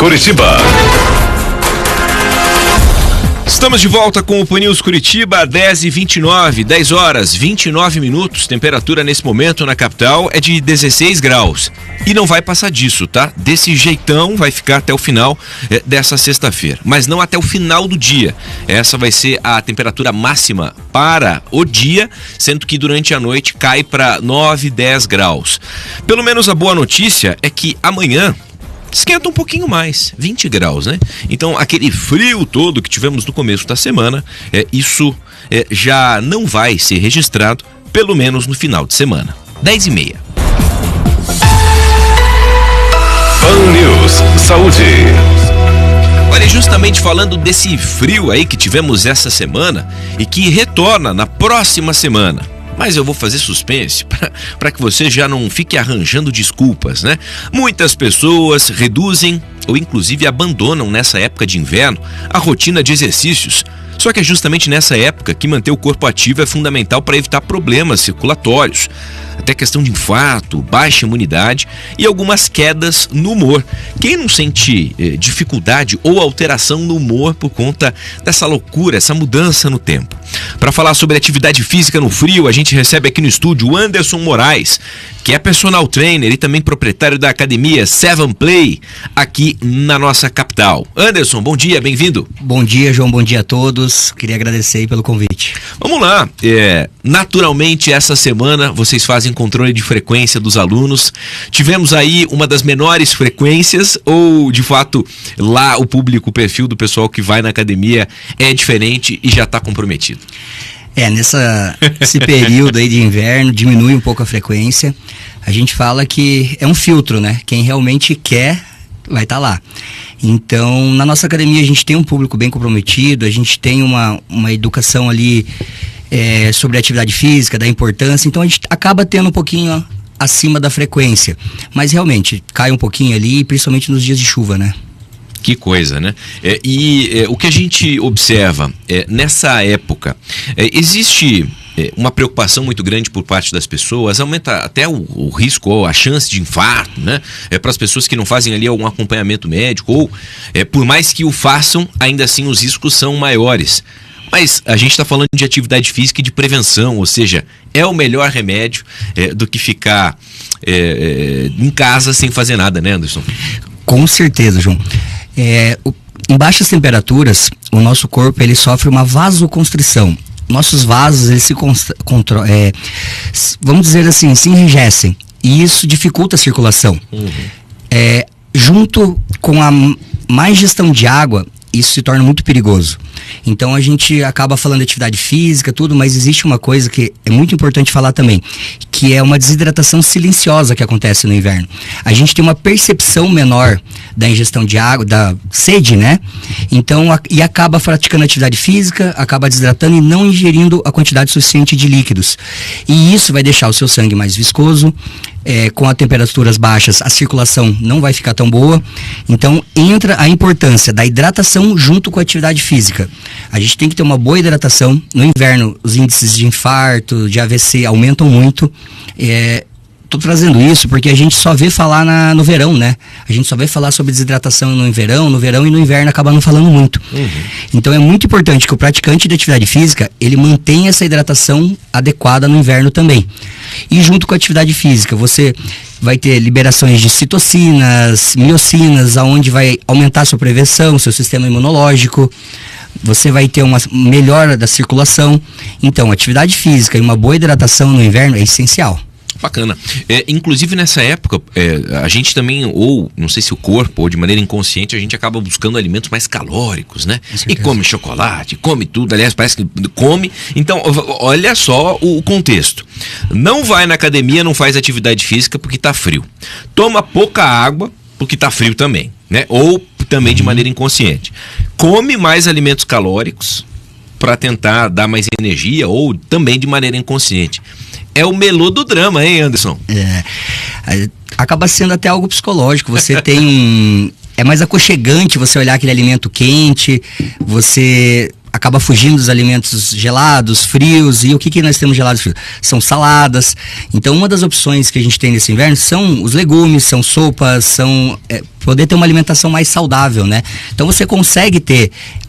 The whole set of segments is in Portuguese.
Curitiba. Estamos de volta com o Pan News Curitiba, 10h29, 10 horas 29 minutos. Temperatura nesse momento na capital é de 16 graus. E não vai passar disso, tá? Desse jeitão vai ficar até o final dessa sexta-feira. Mas não até o final do dia. Essa vai ser a temperatura máxima para o dia, sendo que durante a noite cai para 9, 10 graus. Pelo menos a boa notícia é que amanhã esquenta um pouquinho mais, 20 graus, né? Então, aquele frio todo que tivemos no começo da semana, isso já não vai ser registrado, pelo menos no final de semana. 10h30. Pan News Saúde. Olha, justamente falando desse frio aí que tivemos essa semana e que retorna na próxima semana. Mas eu vou fazer suspense para que você já não fique arranjando desculpas, né? Muitas pessoas reduzem ou inclusive abandonam nessa época de inverno a rotina de exercícios. Só que é justamente nessa época que manter o corpo ativo é fundamental para evitar problemas circulatórios, até questão de infarto, baixa imunidade e algumas quedas no humor. Quem não sente dificuldade ou alteração no humor por conta dessa loucura, essa mudança no tempo? Para falar sobre atividade física no frio, a gente recebe aqui no estúdio o Anderson Moraes, que é personal trainer e também proprietário da academia Seven Play, aqui na nossa capital. Anderson, bom dia, bem-vindo. Bom dia, João, bom dia a todos. Queria agradecer aí pelo convite. Vamos lá, naturalmente essa semana vocês fazem controle de frequência dos alunos. Tivemos aí uma das menores frequências ou, de fato, lá o público, o perfil do pessoal que vai na academia é diferente e já está comprometido? Nesse período aí de inverno, diminui um pouco a frequência. A gente fala que é um filtro, né? Quem realmente quer vai estar lá. Então, na nossa academia a gente tem um público bem comprometido, a gente tem uma educação ali sobre a atividade física, da importância, então a gente acaba tendo um pouquinho acima da frequência. Mas realmente, cai um pouquinho ali, principalmente nos dias de chuva, né? Que coisa, né? O que a gente observa nessa época, existe uma preocupação muito grande por parte das pessoas, aumenta até o risco ou a chance de infarto, né? Para as pessoas que não fazem ali algum acompanhamento médico ou, por mais que o façam, ainda assim os riscos são maiores. Mas a gente está falando de atividade física e de prevenção, ou seja, é o melhor remédio do que ficar em casa sem fazer nada, né, Anderson? Com certeza, João. Em baixas temperaturas, o nosso corpo ele sofre uma vasoconstrição. Nossos vasos eles vamos dizer assim, se enrijecem. E isso dificulta a circulação. Junto com a má ingestão de água, isso se torna muito perigoso. Então a gente acaba falando de atividade física, tudo, mas existe uma coisa que é muito importante falar também, que é uma desidratação silenciosa que acontece no inverno. A gente tem uma percepção menor da ingestão de água, da sede, né? Então, e acaba praticando atividade física, acaba desidratando e não ingerindo a quantidade suficiente de líquidos. E isso vai deixar o seu sangue mais viscoso. Com as temperaturas baixas, a circulação não vai ficar tão boa. Então, entra a importância da hidratação junto com a atividade física. A gente tem que ter uma boa hidratação. No inverno, os índices de infarto, de AVC aumentam muito. Tô trazendo isso porque a gente só vê falar no verão, né? A gente só vê falar sobre desidratação no verão e no inverno acaba não falando muito. Então é muito importante que o praticante de atividade física, ele mantenha essa hidratação adequada no inverno também. E junto com a atividade física, você vai ter liberações de citocinas, miocinas, aonde vai aumentar a sua prevenção, seu sistema imunológico. Você vai ter uma melhora da circulação. Então, atividade física e uma boa hidratação no inverno é essencial. Bacana. Inclusive nessa época, a gente também, ou não sei se o corpo, ou de maneira inconsciente, a gente acaba buscando alimentos mais calóricos, né? E come chocolate, come tudo, aliás, parece que come. Então, olha só o contexto. Não vai na academia, não faz atividade física porque tá frio. Toma pouca água porque tá frio também, né? Ou também de maneira inconsciente. Come mais alimentos calóricos para tentar dar mais energia ou também de maneira inconsciente. É o melô do drama, hein, Anderson? Acaba sendo até algo psicológico. Você tem é mais aconchegante você olhar aquele alimento quente, você acaba fugindo dos alimentos gelados, frios. E o que nós temos gelados e frios? São saladas. Então, uma das opções que a gente tem nesse inverno são os legumes, são sopas, são poder ter uma alimentação mais saudável, né? Então, você consegue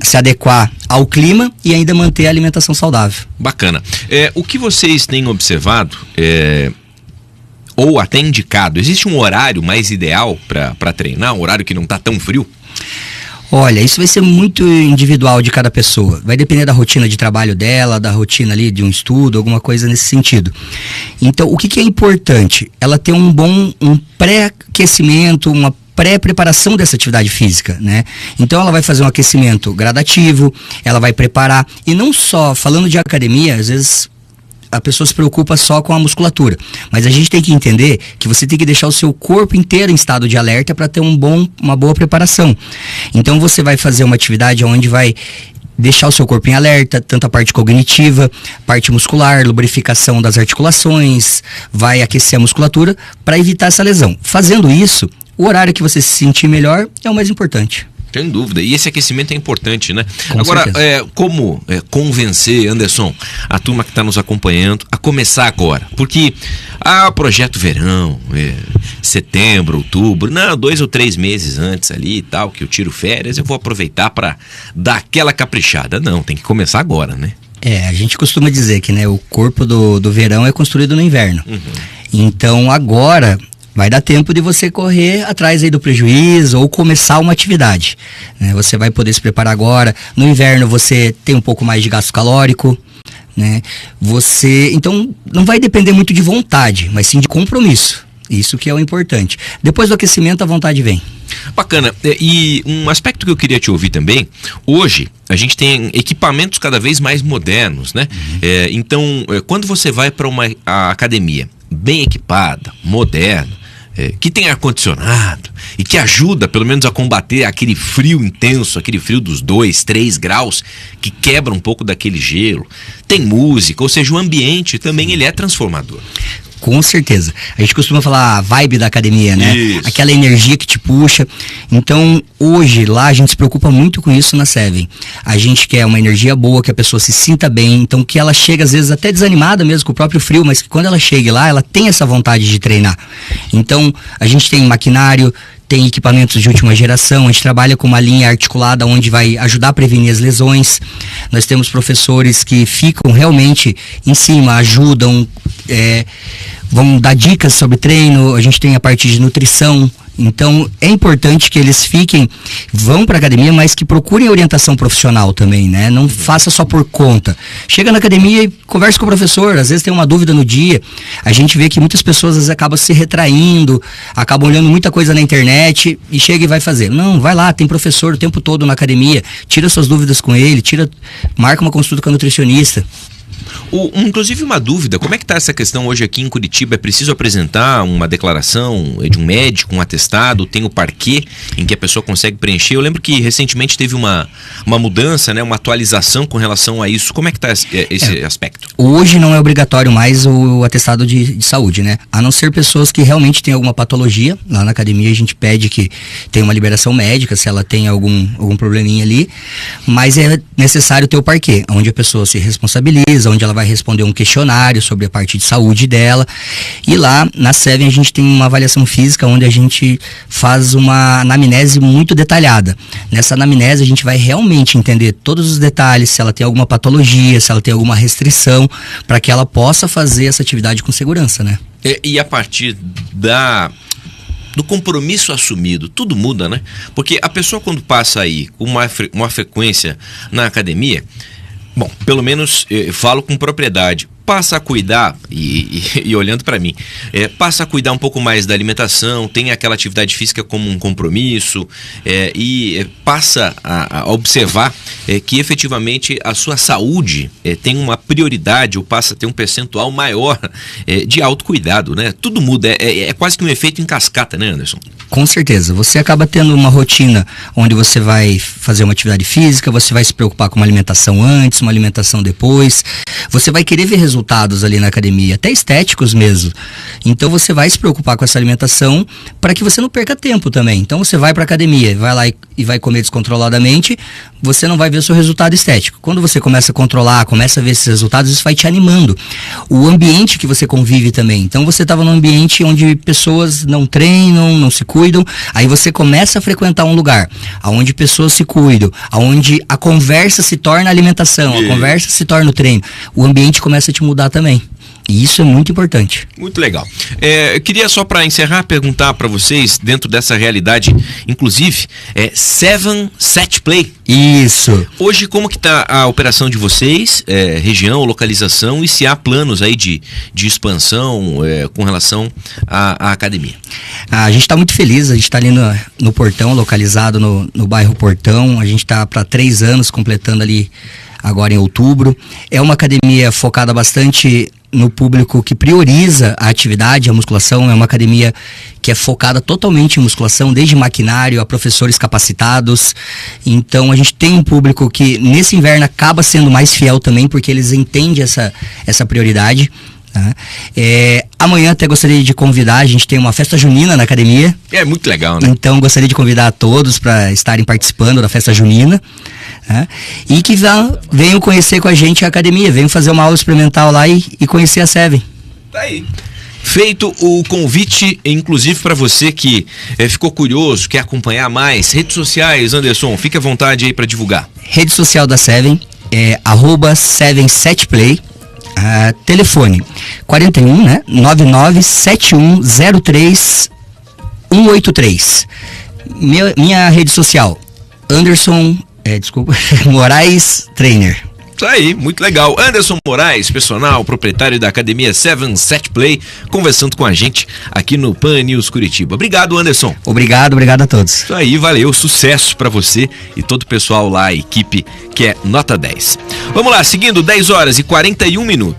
se adequar ao clima e ainda manter a alimentação saudável. Bacana. O que vocês têm observado, ou até indicado, existe um horário mais ideal para treinar, um horário que não está tão frio? Olha, isso vai ser muito individual de cada pessoa. Vai depender da rotina de trabalho dela, da rotina ali de um estudo, alguma coisa nesse sentido. Então, o que é importante? Ela ter um pré-aquecimento, uma pré-preparação dessa atividade física, né? Então ela vai fazer um aquecimento gradativo, ela vai preparar, e não só, falando de academia, às vezes a pessoa se preocupa só com a musculatura, mas a gente tem que entender que você tem que deixar o seu corpo inteiro em estado de alerta para ter uma boa preparação. Então você vai fazer uma atividade onde vai deixar o seu corpo em alerta, tanto a parte cognitiva, parte muscular, lubrificação das articulações, vai aquecer a musculatura para evitar essa lesão. Fazendo isso, o horário que você se sentir melhor é o mais importante. Sem dúvida. E esse aquecimento é importante, né? Com Agora, certeza. como convencer, Anderson, a turma que está nos acompanhando a começar agora? Porque projeto verão, setembro, outubro, 2 ou 3 meses antes ali e tal, que eu tiro férias, eu vou aproveitar para dar aquela caprichada. Não, tem que começar agora, né? A gente costuma dizer que, né, o corpo do verão é construído no inverno. Uhum. Então, agora vai dar tempo de você correr atrás aí do prejuízo ou começar uma atividade, né? Você vai poder se preparar agora. No inverno você tem um pouco mais de gasto calórico, né? Então não vai depender muito de vontade, mas sim de compromisso. Isso que é o importante. Depois do aquecimento a vontade vem. Bacana. E um aspecto que eu queria te ouvir também, hoje a gente tem equipamentos cada vez mais modernos, né? Uhum. Então, quando você vai para a academia bem equipada, moderna, que tem ar-condicionado e que ajuda pelo menos a combater aquele frio intenso, aquele frio dos 2, 3 graus, que quebra um pouco daquele gelo, tem música, ou seja, o ambiente também ele é transformador. Com certeza. A gente costuma falar a vibe da academia, né? Isso. Aquela energia que te puxa. Então, hoje, lá, a gente se preocupa muito com isso na Seven. A gente quer uma energia boa, que a pessoa se sinta bem. Então, que ela chega, às vezes, até desanimada mesmo com o próprio frio, mas que quando ela chegue lá, ela tem essa vontade de treinar. Então, a gente tem maquinário, tem equipamentos de última geração, a gente trabalha com uma linha articulada onde vai ajudar a prevenir as lesões. Nós temos professores que ficam realmente em cima, ajudam, vão dar dicas sobre treino, a gente tem a parte de nutrição. Então é importante que eles vão para a academia, mas que procurem orientação profissional também, né? Não faça só por conta. Chega na academia e conversa com o professor, às vezes tem uma dúvida no dia. A gente vê que muitas pessoas às vezes acabam se retraindo, acabam olhando muita coisa na internet e chega e vai fazer. Não, vai lá, tem professor o tempo todo na academia, tira suas dúvidas com ele, marca uma consulta com a nutricionista. Inclusive uma dúvida, como é que está essa questão hoje aqui em Curitiba? É preciso apresentar uma declaração de um médico, um atestado, tem o parquê em que a pessoa consegue preencher? Eu lembro que recentemente teve uma mudança, né, uma atualização com relação a isso. Como é que está esse aspecto? Hoje não é obrigatório mais o atestado de saúde, né? A não ser pessoas que realmente têm alguma patologia. Lá na academia a gente pede que tenha uma liberação médica, se ela tem algum probleminha ali. Mas é necessário ter o parquê, onde a pessoa se responsabiliza, onde ela vai responder um questionário sobre a parte de saúde dela. E lá na Seven a gente tem uma avaliação física onde a gente faz uma anamnese muito detalhada. Nessa anamnese a gente vai realmente entender todos os detalhes, se ela tem alguma patologia, se ela tem alguma restrição, para que ela possa fazer essa atividade com segurança, né? E a partir do compromisso assumido, tudo muda, né? Porque a pessoa quando passa aí com uma frequência na academia, bom, pelo menos falo com propriedade, passa a cuidar, e olhando para mim, passa a cuidar um pouco mais da alimentação, tem aquela atividade física como um compromisso, e passa a observar que efetivamente a sua saúde tem uma prioridade, ou passa a ter um percentual maior de autocuidado, né? Tudo muda, é quase que um efeito em cascata, né, Anderson? Com certeza. Você acaba tendo uma rotina onde você vai fazer uma atividade física, você vai se preocupar com uma alimentação antes, uma alimentação depois. Você vai querer ver resultados ali na academia, até estéticos mesmo. Então você vai se preocupar com essa alimentação para que você não perca tempo também. Então você vai para academia, vai lá e vai comer descontroladamente, você não vai ver o seu resultado estético. Quando você começa a controlar, começa a ver esses resultados, isso vai te animando. O ambiente que você convive também. Então você estava num ambiente onde pessoas não treinam, não se cuidam, aí você começa a frequentar um lugar onde pessoas se cuidam, onde a conversa se torna alimentação, a conversa se torna o treino. O ambiente começa a te mudar também. E isso é muito importante. Muito legal. Eu queria só para encerrar perguntar para vocês, dentro dessa realidade, inclusive, 7 Set Play. Isso. Hoje, como que tá a operação de vocês, região, localização, e se há planos aí de expansão com relação à academia? A gente está muito feliz, a gente está ali no Portão, localizado no bairro Portão. A gente está para 3 anos, completando ali agora em outubro. É uma academia focada bastante no público que prioriza a atividade, a musculação. É uma academia que é focada totalmente em musculação, desde maquinário a professores capacitados. Então a gente tem um público que nesse inverno acaba sendo mais fiel também, porque eles entendem essa prioridade. Amanhã até gostaria de convidar, a gente tem uma festa junina na academia. É muito legal, né? Então gostaria de convidar a todos para estarem participando da festa junina. E que venham conhecer com a gente a academia, venham fazer uma aula experimental lá e conhecer a Seven. Tá aí. Feito o convite, inclusive para você que ficou curioso, quer acompanhar mais, redes sociais, Anderson, fique à vontade aí para divulgar. Rede social da Seven é @7setplay. Telefone 41, né? 997103 Minha rede social, Anderson, Moraes Trainer. Isso aí, muito legal. Anderson Moraes, personal, proprietário da academia 7 Set Play, conversando com a gente aqui no Pan News Curitiba. Obrigado, Anderson. Obrigado a todos. Isso aí, valeu, sucesso pra você e todo o pessoal lá, a equipe que é nota 10. Vamos lá, seguindo 10 horas e 41 minutos.